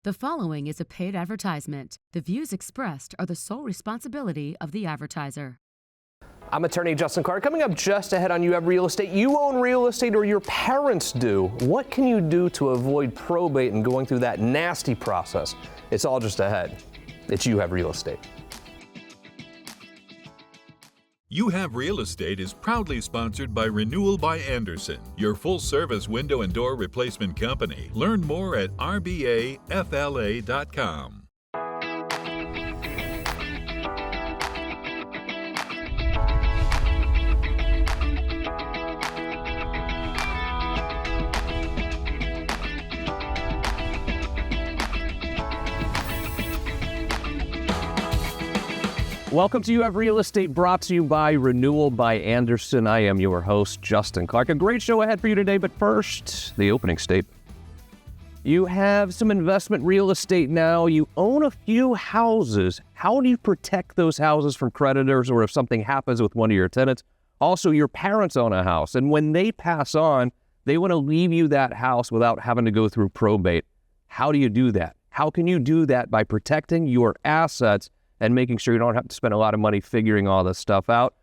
The following is a paid advertisement. The views expressed are the sole responsibility of the advertiser. I'm attorney Justin Clark. Coming up just ahead on You Have Real Estate. You own real estate or your parents do. What can you do to avoid probate and going through that nasty process? It's all just ahead. It's You Have Real Estate. You Have Real Estate is proudly sponsored by Renewal by Andersen, your full-service window and door replacement company. Learn more at rbafla.com. Welcome to You Have Real Estate, brought to you by Renewal by Andersen. I am your host, Justin Clark. A great show ahead for you today, but first, the opening statement. You have some investment real estate now. You own a few houses. How do you protect those houses from creditors or if something happens with one of your tenants? Also, your parents own a house, and when they pass on, they want to leave you that house without having to go through probate. How do you do that? How can you do that by protecting your assets and making sure you don't have to spend a lot of money figuring all this stuff out?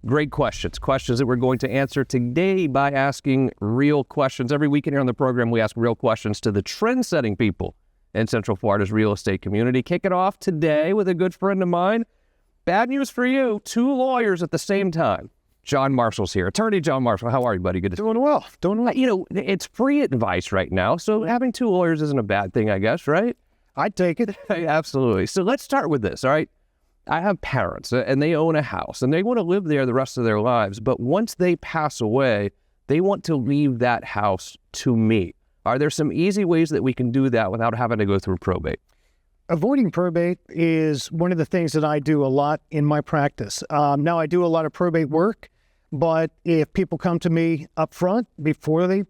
Great questions that we're going to answer today by asking real questions. Every weekend here on the program, we ask real questions to the trend-setting people in Central Florida's real estate community. Kick it off today with a good friend of mine. Bad news for you, two lawyers at the same time. John Marshall's here. Attorney John Marshall, how are you, buddy? Good to see you. Doing well. You know, it's free advice right now, so having two lawyers isn't a bad thing, I guess, right? I'd take it. Absolutely. So let's start with this, all right? I have parents, and they own a house, and they want to live there the rest of their lives, but once they pass away, they want to leave that house to me. Are there some easy ways that we can do that without having to go through probate? Avoiding probate is one of the things that I do a lot in my practice. Now, I do a lot of probate work, but if people come to me up front before they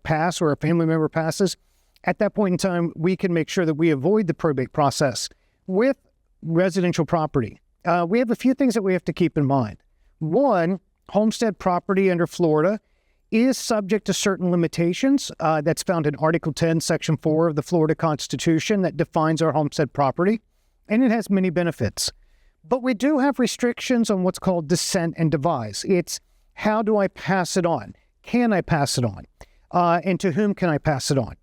pass or a family member passes, at that point in time, we can make sure that we avoid the probate process. With residential property, we have a few things that we have to keep in mind. One, homestead property under Florida is subject to certain limitations. That's found in Article 10, Section 4 of the Florida Constitution that defines our homestead property, and it has many benefits. But we do have restrictions on what's called descent and devise. It's how do I pass it on? Can I pass it on? And to whom can I pass it on?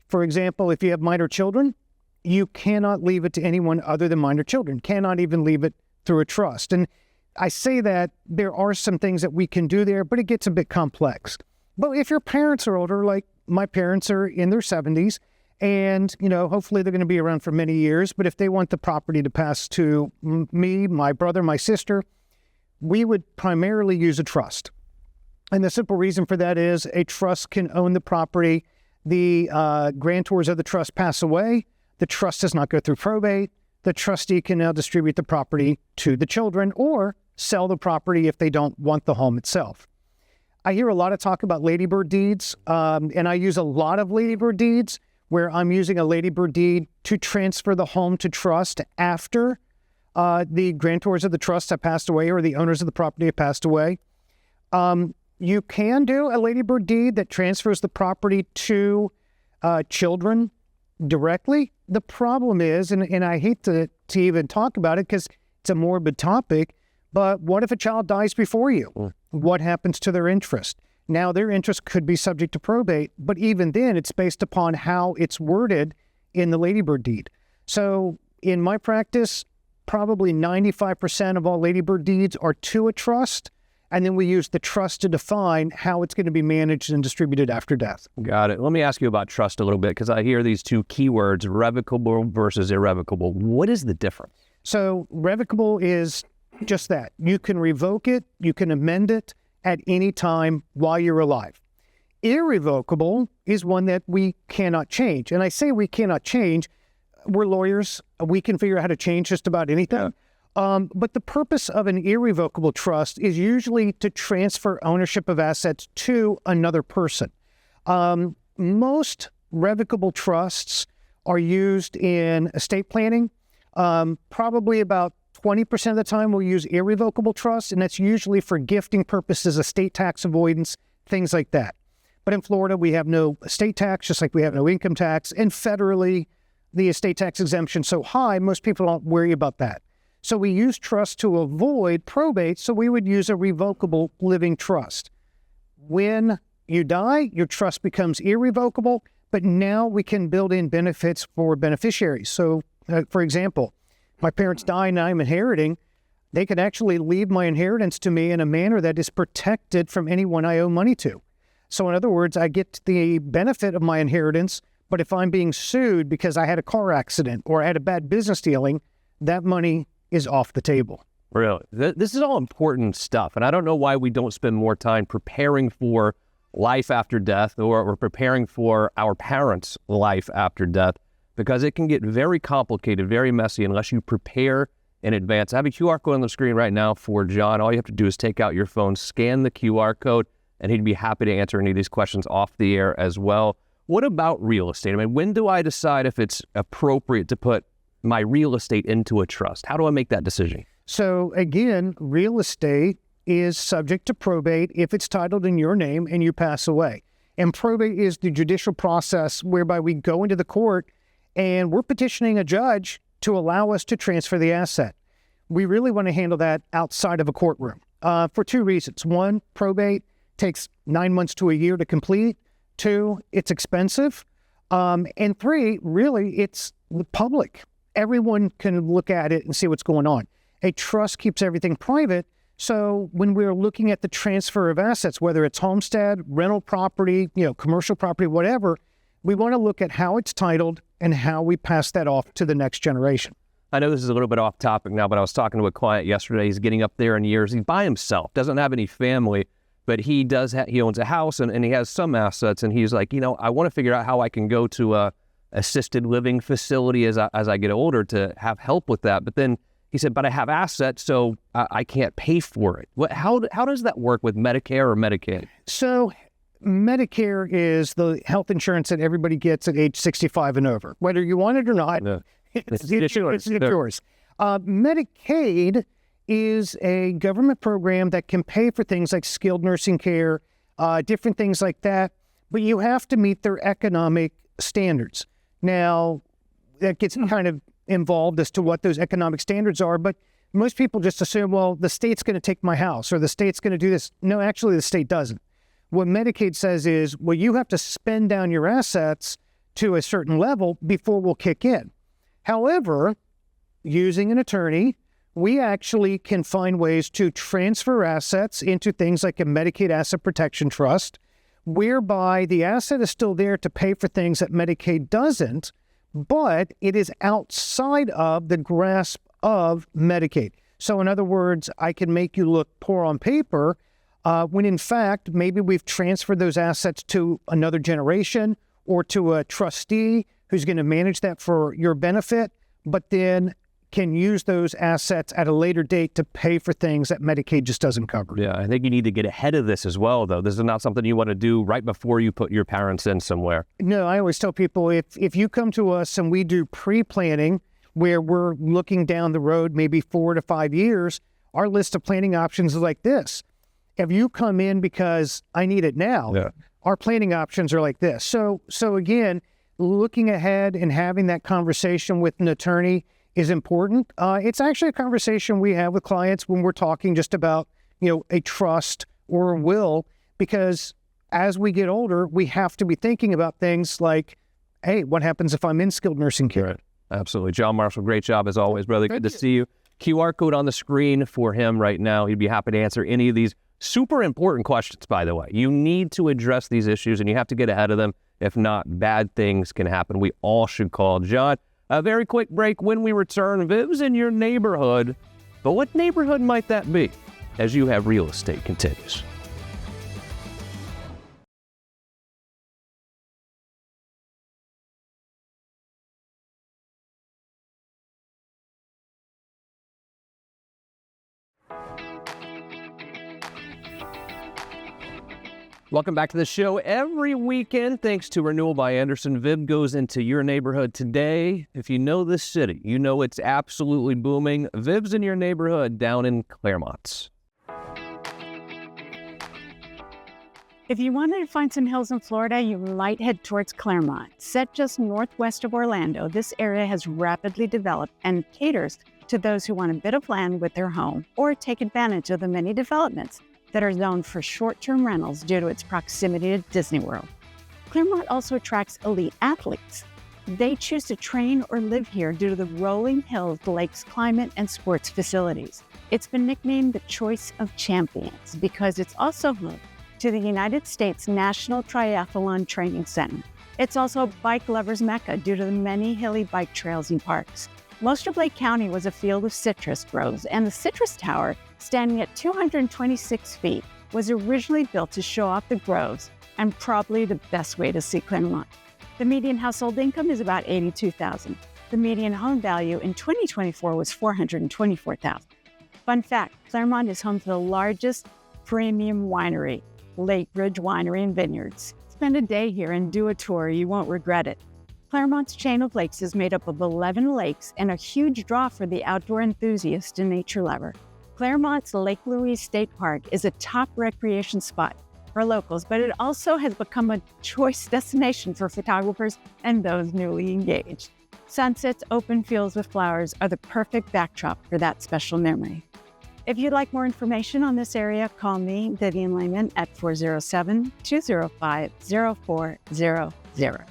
For example, if you have minor children, you cannot leave it to anyone other than minor children, cannot even leave it through a trust. And I say that there are some things that we can do there, but it gets a bit complex. But if your parents are older, like my parents are in their 70s, and, hopefully they're going to be around for many years, but if they want the property to pass to me, my brother, my sister, we would primarily use a trust. And the simple reason for that is a trust can own the property. The grantors of the trust pass away. The trust does not go through probate. The trustee can now distribute the property to the children or sell the property if they don't want the home itself. I hear a lot of talk about ladybird deeds, and I use a lot of ladybird deeds where I'm using a ladybird deed to transfer the home to trust after the grantors of the trust have passed away or the owners of the property have passed away. You can do a ladybird deed that transfers the property to children directly. The problem is, and I hate to even talk about it because it's a morbid topic, but what if a child dies before you? What happens to their interest? Now, their interest could be subject to probate, but even then, it's based upon how it's worded in the ladybird deed. So in my practice, probably 95% of all ladybird deeds are to a trust, and then we use the trust to define how it's going to be managed and distributed after death. Got it. Let me ask you about trust a little bit, because I hear these two keywords, revocable versus irrevocable. What is the difference? So revocable is just that. You can revoke it, you can amend it at any time while you're alive. Irrevocable is one that we cannot change. And I say we cannot change. We're lawyers. We can figure out how to change just about anything. Yeah. But the purpose of an irrevocable trust is usually to transfer ownership of assets to another person. Most revocable trusts are used in estate planning. Probably about 20% of the time we'll use irrevocable trusts, and that's usually for gifting purposes, estate tax avoidance, things like that. But in Florida, we have no estate tax, just like we have no income tax, and federally, the estate tax exemption so high, most people don't worry about that. So we use trust to avoid probate, so we would use a revocable living trust. When you die, your trust becomes irrevocable, but now we can build in benefits for beneficiaries. So, for example, my parents die and I'm inheriting. They could actually leave my inheritance to me in a manner that is protected from anyone I owe money to. So in other words, I get the benefit of my inheritance, but if I'm being sued because I had a car accident or I had a bad business dealing, that money is off the table. Really? This is all important stuff. And I don't know why we don't spend more time preparing for life after death or preparing for our parents' life after death, because it can get very complicated, very messy unless you prepare in advance. I have a QR code on the screen right now for John. All you have to do is take out your phone, scan the QR code, and he'd be happy to answer any of these questions off the air as well. What about real estate? I mean, when do I decide if it's appropriate to put my real estate into a trust? How do I make that decision? So again, real estate is subject to probate if it's titled in your name and you pass away. And probate is the judicial process whereby we go into the court and we're petitioning a judge to allow us to transfer the asset. We really want to handle that outside of a courtroom for two reasons. One, probate takes 9 months to a year to complete. Two, it's expensive. And three, really, it's the public. Everyone can look at it and see what's going on. A trust keeps everything private. So when we're looking at the transfer of assets, whether it's homestead, rental property, commercial property, whatever, we want to look at how it's titled and how we pass that off to the next generation. I know this is a little bit off topic now, but I was talking to a client yesterday. He's getting up there in years. He's by himself, doesn't have any family, but he owns a house and he has some assets. And he's like, I want to figure out how I can go to a assisted living facility as I get older to have help with that. But then he said, but I have assets, so I can't pay for it. How does that work with Medicare or Medicaid? So Medicare is the health insurance that everybody gets at age 65 and over. Whether you want it or not, it's yours. Medicaid is a government program that can pay for things like skilled nursing care, different things like that, but you have to meet their economic standards. Now, that gets kind of involved as to what those economic standards are, but most people just assume, well, the state's going to take my house or the state's going to do this. No, actually, the state doesn't. What Medicaid says is, well, you have to spend down your assets to a certain level before we'll kick in. However, using an attorney, we actually can find ways to transfer assets into things like a Medicaid Asset Protection Trust, whereby the asset is still there to pay for things that Medicaid doesn't, but it is outside of the grasp of Medicaid. So in other words, I can make you look poor on paper when in fact, maybe we've transferred those assets to another generation or to a trustee who's going to manage that for your benefit, but then can use those assets at a later date to pay for things that Medicaid just doesn't cover. Yeah, I think you need to get ahead of this as well, though. This is not something you want to do right before you put your parents in somewhere. No, I always tell people, if you come to us and we do pre-planning where we're looking down the road maybe 4 to 5 years, our list of planning options is like this. If you come in because I need it now, our planning options are like this. So again, looking ahead and having that conversation with an attorney is important. It's actually a conversation we have with clients when we're talking just about, a trust or a will, because as we get older, we have to be thinking about things like, hey, what happens if I'm in skilled nursing care? Right. Absolutely. John Marshall, great job as always, brother. Good to see you. QR code on the screen for him right now. He'd be happy to answer any of these super important questions, by the way. You need to address these issues and you have to get ahead of them. If not, bad things can happen. We all should call John. A very quick break. When we return, Viv's in your neighborhood. But what neighborhood might that be? As You Have Real Estate continues. Welcome back to the show. Every weekend, thanks to Renewal by Anderson, Viv goes into your neighborhood today. If you know this city, you know it's absolutely booming. Viv's in your neighborhood down in Claremont. If you wanted to find some hills in Florida, you might head towards Claremont. Set just northwest of Orlando, this area has rapidly developed and caters to those who want a bit of land with their home or take advantage of the many developments that are zoned for short-term rentals due to its proximity to Disney World. Claremont also attracts elite athletes. They choose to train or live here due to the rolling hills, the lake's climate, and sports facilities. It's been nicknamed the Choice of Champions because it's also home to the United States National Triathlon Training Center. It's also a bike lover's mecca due to the many hilly bike trails and parks. Most of Lake County was a field of citrus groves, and the Citrus Tower, standing at 226 feet, was originally built to show off the groves and probably the best way to see Claremont. The median household income is about $82,000. The median home value in 2024 was $424,000. Fun fact, Claremont is home to the largest premium winery, Lake Ridge Winery and Vineyards. Spend a day here and do a tour, you won't regret it. Claremont's chain of lakes is made up of 11 lakes and a huge draw for the outdoor enthusiast and nature lover. Claremont's Lake Louise State Park is a top recreation spot for locals, but it also has become a choice destination for photographers and those newly engaged. Sunsets, open fields with flowers are the perfect backdrop for that special memory. If you'd like more information on this area, call me, Vivian Lehman, at 407-205-0400.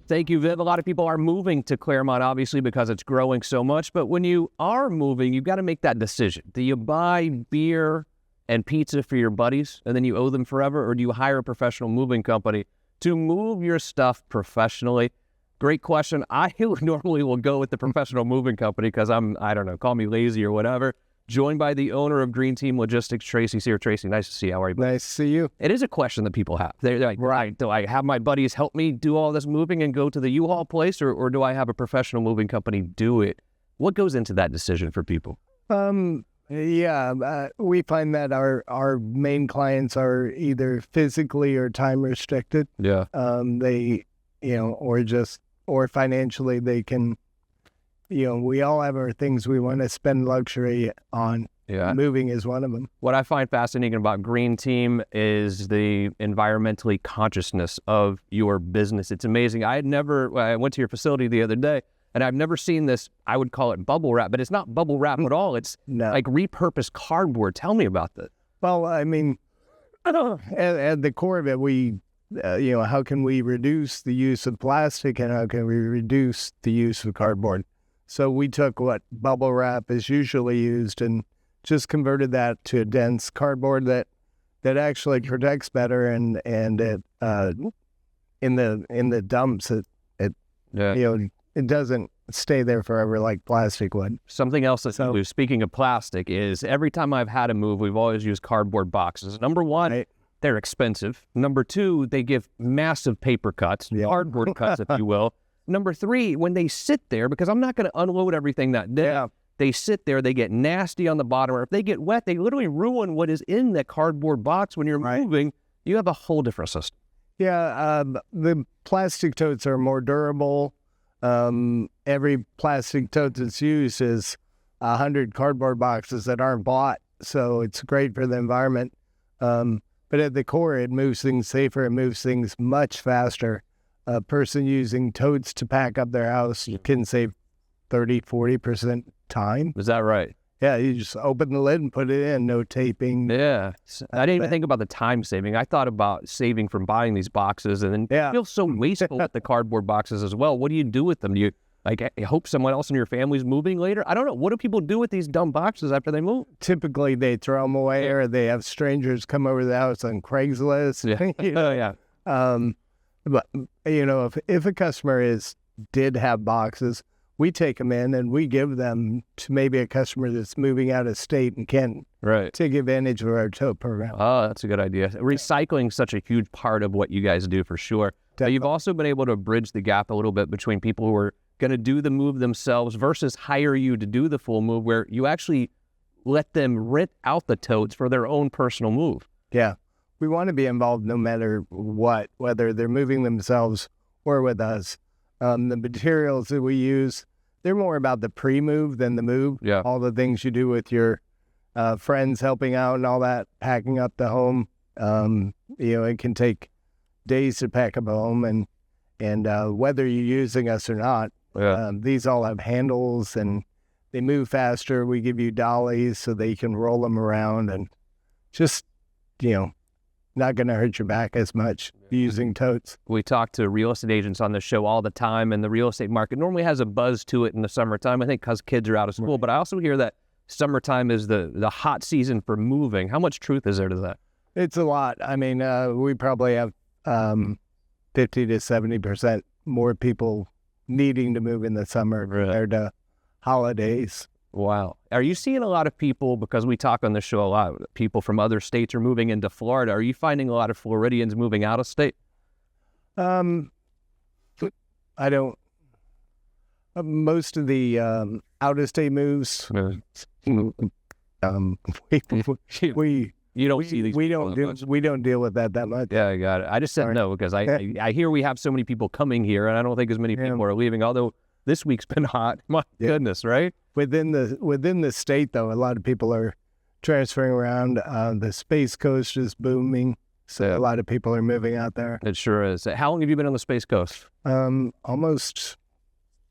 Thank you, Viv. A lot of people are moving to Claremont, obviously, because it's growing so much. But when you are moving, you've got to make that decision. Do you buy beer and pizza for your buddies, and then you owe them forever? Or do you hire a professional moving company to move your stuff professionally? Great question. I normally will go with the professional moving company because I don't know, call me lazy or whatever. Joined by the owner of Green Team Logistics, Tracy's here. Tracy, nice to see you. How are you? Nice to see you. It is a question that people have. They're like, right, do I have my buddies help me do all this moving and go to the U-Haul place, or do I have a professional moving company do it? What goes into that decision for people? We find that our main clients are either physically or time restricted. Yeah. Or financially they can, we all have our things we want to spend luxury on. Yeah. Moving is one of them. What I find fascinating about Green Team is the environmentally consciousness of your business. It's amazing. I went to your facility the other day, and I've never seen this, I would call it bubble wrap, but it's not bubble wrap at all. It's like repurposed cardboard. Tell me about that. Well, I mean, at the core of it, how can we reduce the use of plastic and how can we reduce the use of cardboard? So we took what bubble wrap is usually used and just converted that to a dense cardboard that actually protects better, and it in the dumps it doesn't stay there forever like plastic would. Something else that's new, speaking of plastic, is every time I've had a move, we've always used cardboard boxes. Number one, right. They're expensive. Number two, they give massive paper cuts, cardboard cuts, if you will. Number three, when they sit there, because I'm not going to unload everything that day, they sit there, they get nasty on the bottom, or if they get wet, they literally ruin what is in that cardboard box. When you're moving, you have a whole different system. Yeah, the plastic totes are more durable. Every plastic tote that's used is 100 cardboard boxes that aren't bought, so it's great for the environment. But at the core, it moves things safer. It moves things much faster. A person using totes to pack up their house can save 30-40% time. Is that right? Yeah, you just open the lid and put it in, no taping. Yeah. I didn't even think about the time saving. I thought about saving from buying these boxes, and then you feel so wasteful with the cardboard boxes as well. What do you do with them? Do you hope someone else in your family's moving later? I don't know. What do people do with these dumb boxes after they move? Typically, they throw them away, or they have strangers come over the house on Craigslist. Yeah. But if a customer did have boxes, we take them in and we give them to maybe a customer that's moving out of state and can't take advantage of our tote program. Oh, that's a good idea. Recycling is such a huge part of what you guys do, for sure. But you've also been able to bridge the gap a little bit between people who are going to do the move themselves versus hire you to do the full move, where you actually let them rent out the totes for their own personal move. Yeah. We want to be involved no matter what, whether they're moving themselves or with us. The materials that we use, they're more about the pre-move than the move. Yeah. All the things you do with your friends helping out and all that, packing up the home. It can take days to pack up a home, and whether you're using us or not, these all have handles and they move faster. We give you dollies so they can roll them around, and just, not going to hurt your back as much using totes. We talk to real estate agents on the show all the time, and the real estate market normally has a buzz to it in the summertime, I think because kids are out of school. But I also hear that summertime is the hot season for moving. How much truth is there to that? It's a lot. I mean, we probably have 50 to 70% more people needing to move in the summer compared to holidays. Wow. Are you seeing a lot of people, because we talk on the show a lot, people from other states are moving into Florida. Are you finding a lot of Floridians moving out of state? I don't. Most of the out-of-state moves, You don't see these. We don't deal with that much. Yeah, I got it. I just said no because I hear we have so many people coming here, and I don't think as many people are leaving. Although this week's been hot. My goodness, right? Within the state, though, a lot of people are transferring around. The Space Coast is booming, so a lot of people are moving out there. It sure is. How long have you been on the Space Coast? Almost.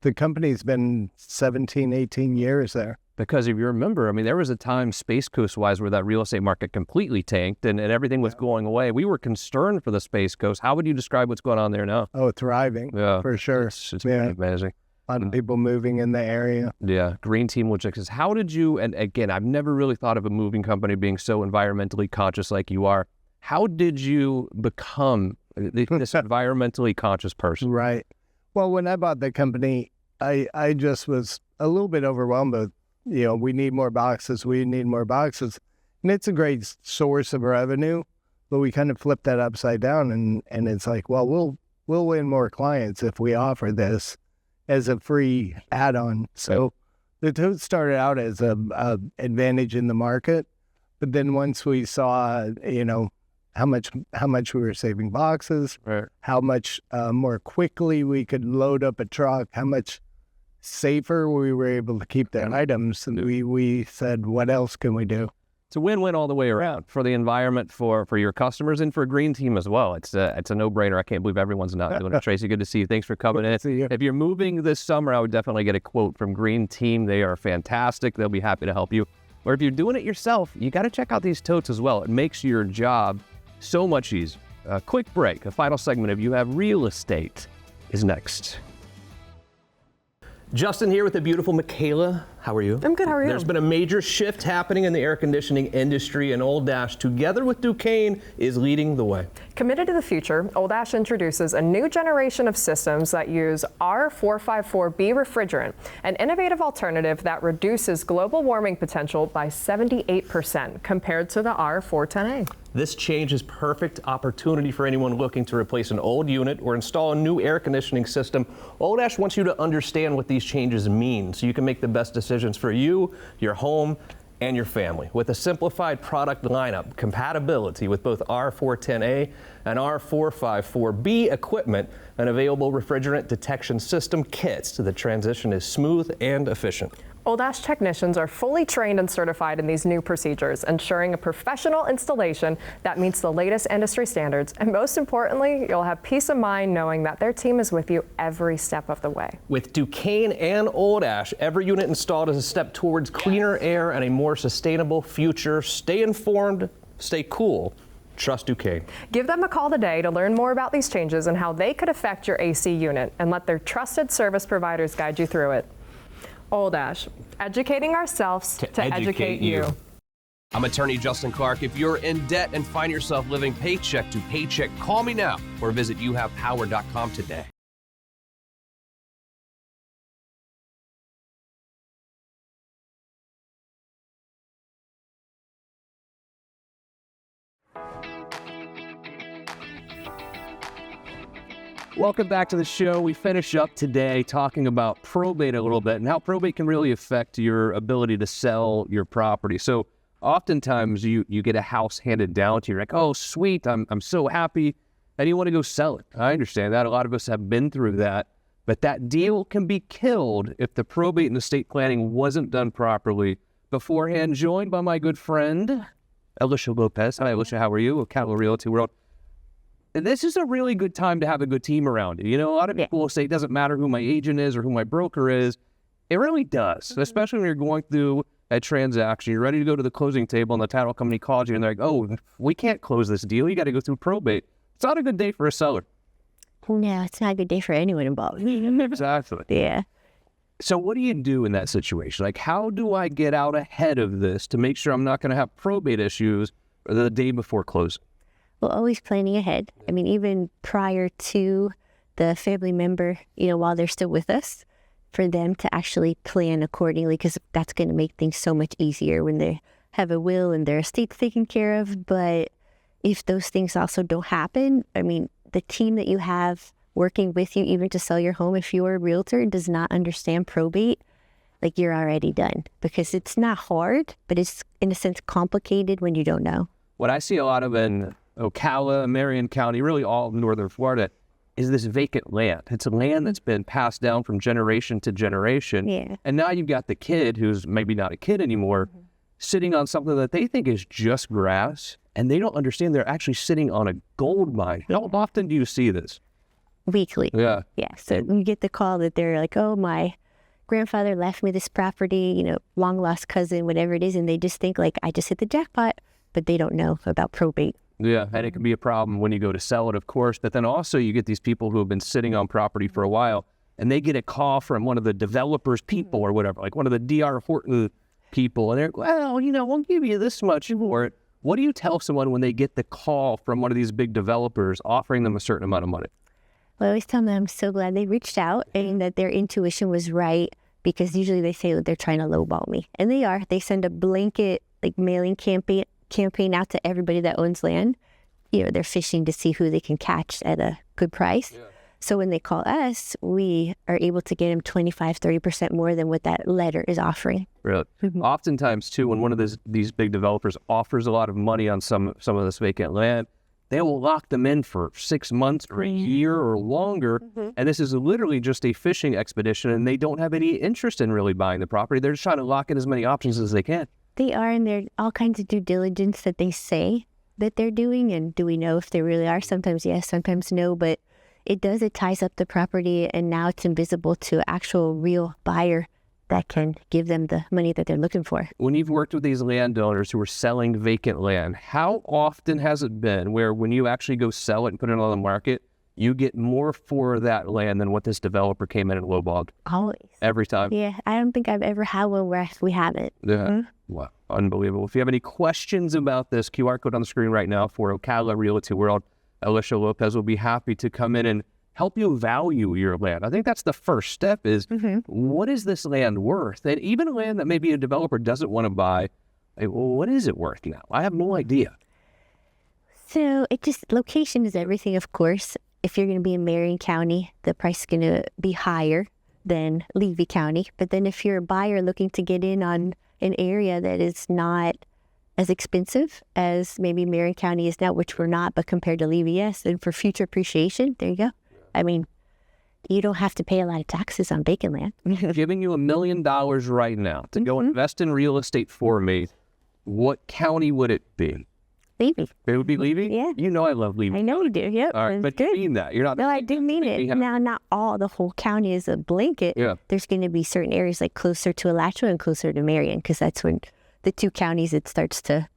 The company's been 17, 18 years there. Because if you remember, I mean, there was a time Space Coast-wise where that real estate market completely tanked and everything was going away. We were concerned for the Space Coast. How would you describe what's going on there now? Oh, thriving, for sure. It's amazing. A lot of people moving in the area. Yeah, Green Team Logistics. How did you, and again, I've never really thought of a moving company being so environmentally conscious like you are. How did you become this environmentally conscious person? Right. Well, when I bought the company, I just was a little bit overwhelmed with, we need more boxes. And it's a great source of revenue, but we kind of flipped that upside down, and it's like, well, we'll win more clients if we offer this as a free add-on. So the tote started out as a advantage in the market, but then once we saw, how much we were saving boxes, how much more quickly we could load up a truck, how much safer we were able to keep the items, and we said, what else can we do? It's a win-win all the way around for the environment, for your customers, and for Green Team as well. It's a no-brainer. I can't believe everyone's not doing it. Tracy, good to see you. Thanks for coming in. See you. If you're moving this summer, I would definitely get a quote from Green Team. They are fantastic. They'll be happy to help you. Or if you're doing it yourself, you got to check out these totes as well. It makes your job so much easier. A quick break. A final segment of You Have Real Estate is next. Justin here with the beautiful Michaela. How are you? I'm good. How are you? There's been a major shift happening in the air conditioning industry, and Old Ash, together with Duquesne, is leading the way. Committed to the future, Old Ash introduces a new generation of systems that use R454B refrigerant, an innovative alternative that reduces global warming potential by 78% compared to the R410A. This change is perfect opportunity for anyone looking to replace an old unit or install a new air conditioning system. Old Ash wants you to understand what these changes mean so you can make the best decisions for you, your home, and your family. With a simplified product lineup, compatibility with both R410A and R454B equipment, and available refrigerant detection system kits, the transition is smooth and efficient. Old Ash technicians are fully trained and certified in these new procedures, ensuring a professional installation that meets the latest industry standards. And most importantly, you'll have peace of mind knowing that their team is with you every step of the way. With Duquesne and Old Ash, every unit installed is a step towards cleaner air and a more sustainable future. Stay informed, stay cool. Trust Duquesne. Give them a call today to learn more about these changes and how they could affect your AC unit, and let their trusted service providers guide you through it. Old Ash, educating ourselves to educate you. I'm attorney Justin Clark. If you're in debt and find yourself living paycheck to paycheck, call me now or visit youhavepower.com today. Welcome back to the show. We finish up today talking about probate a little bit and how probate can really affect your ability to sell your property. So oftentimes you get a house handed down to you. You're like, oh, sweet, I'm so happy. And you want to go sell it. I understand that. A lot of us have been through that. But that deal can be killed if the probate and estate planning wasn't done properly beforehand, joined by my good friend, Elisha Lopez. Hi, Elisha, how are you? Ocala Realty World. And this is a really good time to have a good team around you. You know, a lot of people will say it doesn't matter who my agent is or who my broker is. It really does, especially when you're going through a transaction. You're ready to go to the closing table and the title company calls you and they're like, oh, we can't close this deal. You got to go through probate. It's not a good day for a seller. No, it's not a good day for anyone involved. Exactly. Yeah. So what do you do in that situation? Like, how do I get out ahead of this to make sure I'm not going to have probate issues the day before closing? Well, always planning ahead. I mean, even prior to the family member, while they're still with us, for them to actually plan accordingly, because that's going to make things so much easier when they have a will and their estate's taken care of. But if those things also don't happen, I mean, the team that you have working with you, even to sell your home, if your realtor does not understand probate, like, you're already done, because it's not hard, but it's in a sense complicated when you don't know. What I see a lot of in Ocala, Marion County, really all of northern Florida, is this vacant land. It's a land that's been passed down from generation to generation. Yeah. And now you've got the kid who's maybe not a kid anymore, sitting on something that they think is just grass, and they don't understand they're actually sitting on a gold mine. How often do you see this? Weekly. Yeah. Yeah. So you get the call that they're like, oh, my grandfather left me this property, long lost cousin, whatever it is. And they just think like, I just hit the jackpot, but they don't know about probate. Yeah, and it can be a problem when you go to sell it, of course. But then also you get these people who have been sitting on property for a while, and they get a call from one of the developer's people or whatever, like one of the D.R. Horton people. And they're, well, we'll give you this much for it. What do you tell someone when they get the call from one of these big developers offering them a certain amount of money? Well, I always tell them I'm so glad they reached out and that their intuition was right, because usually they say that they're trying to lowball me. And they are. They send a blanket mailing campaign out to everybody that owns land. They're fishing to see who they can catch at a good price. Yeah. So when they call us, we are able to get them 25, 30% more than what that letter is offering. Really? Oftentimes, too, when one of these big developers offers a lot of money on some of this vacant land, they will lock them in for 6 months or a year or longer. And this is literally just a fishing expedition, and they don't have any interest in really buying the property. They're just trying to lock in as many options as they can. They are, and there are all kinds of due diligence that they say that they're doing. And do we know if they really are? Sometimes yes, sometimes no. But it ties up the property, and now it's invisible to actual real buyer that can give them the money that they're looking for. When you've worked with these landowners who are selling vacant land, how often has it been where when you actually go sell it and put it on the market, you get more for that land than what this developer came in and lowballed? Always. Every time? Yeah, I don't think I've ever had one where we haven't. Yeah. Wow, unbelievable. If you have any questions about this, QR code on the screen right now for Ocala Realty World, Elisha Lopez will be happy to come in and help you value your land. I think that's the first step is, what is this land worth? And even land that maybe a developer doesn't want to buy, well, what is it worth now? I have no idea. So location is everything, of course. If you're going to be in Marion County, the price is going to be higher than Levy County. But then if you're a buyer looking to get in on an area that is not as expensive as maybe Marion County is now, which we're not, but compared to Levy, yes, and for future appreciation, there you go. I mean, you don't have to pay a lot of taxes on vacant land. Giving you $1 million right now to go invest in real estate for me, what county would it be? Levy. It would be Levy? Yeah. You know I love Levy. I know you do, yep. All right, but good. You mean that. You're not. No, I do mean it. Now, not all, the whole county is a blanket. Yeah. There's going to be certain areas like closer to Alachua and closer to Marion, because that's when the two counties, it starts to,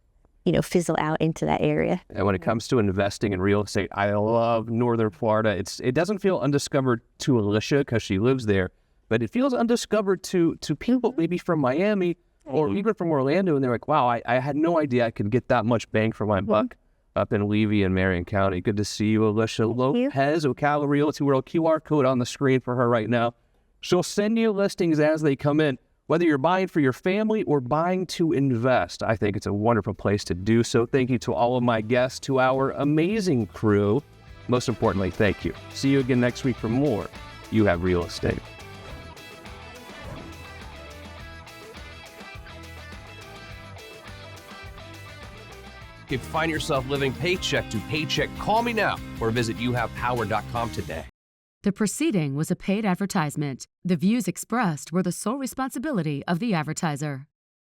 fizzle out into that area. And when it comes to investing in real estate, I love northern Florida. It doesn't feel undiscovered to Elisha because she lives there, but it feels undiscovered to people maybe from Miami or even from Orlando, and they're like, wow, I had no idea I could get that much bang for my buck up in Levy and Marion County. Good to see you, Elisha Lopez, Ocala Realty World. QR code on the screen for her right now. She'll send you listings as they come in. Whether you're buying for your family or buying to invest, I think it's a wonderful place to do so. Thank you to all of my guests, to our amazing crew. Most importantly, thank you. See you again next week for more You Have Real Estate. If you find yourself living paycheck to paycheck, call me now or visit youhavepower.com today. The proceeding was a paid advertisement. The views expressed were the sole responsibility of the advertiser.